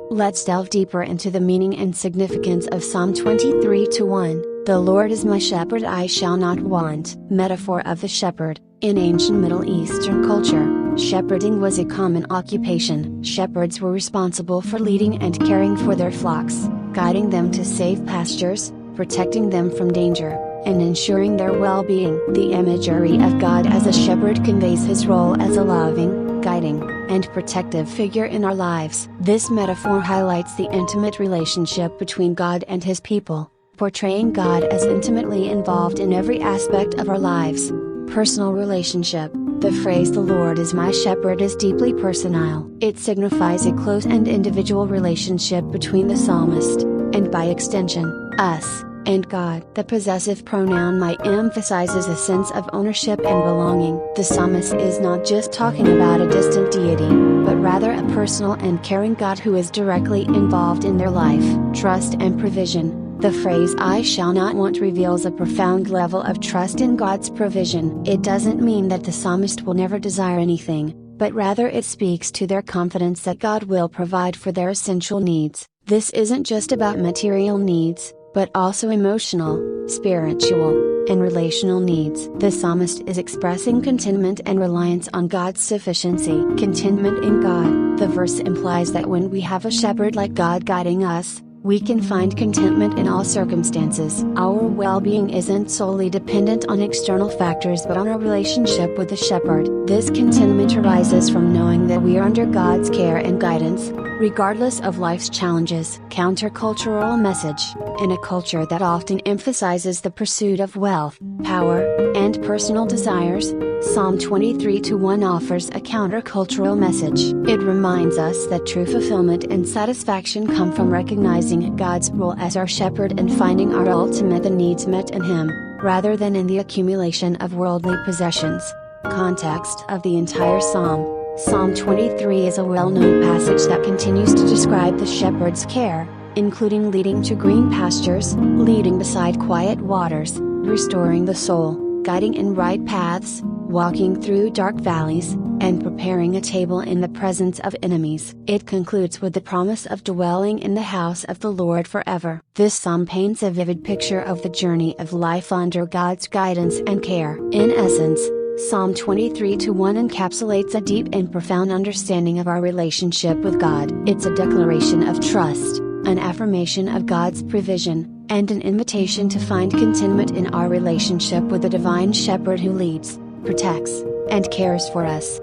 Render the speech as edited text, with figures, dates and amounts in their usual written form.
Let's delve deeper into the meaning and significance of Psalm 23:1. The Lord is my shepherd, I shall not want. Metaphor of the shepherd. In ancient Middle Eastern culture, shepherding was a common occupation. Shepherds were responsible for leading and caring for their flocks, guiding them to safe pastures, protecting them from danger, and ensuring their well-being. The imagery of God as a shepherd conveys his role as a loving, guiding, and protective figure in our lives. This metaphor highlights the intimate relationship between God and his people, portraying God as intimately involved in every aspect of our lives. Personal relationship. The phrase "the Lord is my shepherd" is deeply personal. It signifies a close and individual relationship between the psalmist, and by extension, us, and God. The possessive pronoun "my" emphasizes a sense of ownership and belonging. The psalmist is not just talking about a distant deity, but rather a personal and caring God who is directly involved in their life. Trust and provision. The phrase "I shall not want" reveals a profound level of trust in God's provision. It doesn't mean that the psalmist will never desire anything, but rather it speaks to their confidence that God will provide for their essential needs. This isn't just about material needs, but also emotional, spiritual, and relational needs. The psalmist is expressing contentment and reliance on God's sufficiency. Contentment in God. The verse implies that when we have a shepherd like God guiding us, we can find contentment in all circumstances. Our well-being isn't solely dependent on external factors but on our relationship with the shepherd. This contentment arises from knowing that we are under God's care and guidance, regardless of life's challenges. Countercultural message. In a culture that often emphasizes the pursuit of wealth, power, and personal desires, Psalm 23:1 offers a countercultural message. It reminds us that true fulfillment and satisfaction come from recognizing God's role as our shepherd and finding our ultimate needs met in Him, rather than in the accumulation of worldly possessions. Context of the entire Psalm. Psalm 23 is a well-known passage that continues to describe the shepherd's care, including leading to green pastures, leading beside quiet waters, restoring the soul, guiding in right paths, walking through dark valleys, and preparing a table in the presence of enemies. It concludes with the promise of dwelling in the house of the Lord forever. This psalm paints a vivid picture of the journey of life under God's guidance and care. In essence, Psalm 23:1 encapsulates a deep and profound understanding of our relationship with God. It's a declaration of trust, an affirmation of God's provision, and an invitation to find contentment in our relationship with the divine shepherd who leads, protects, and cares for us.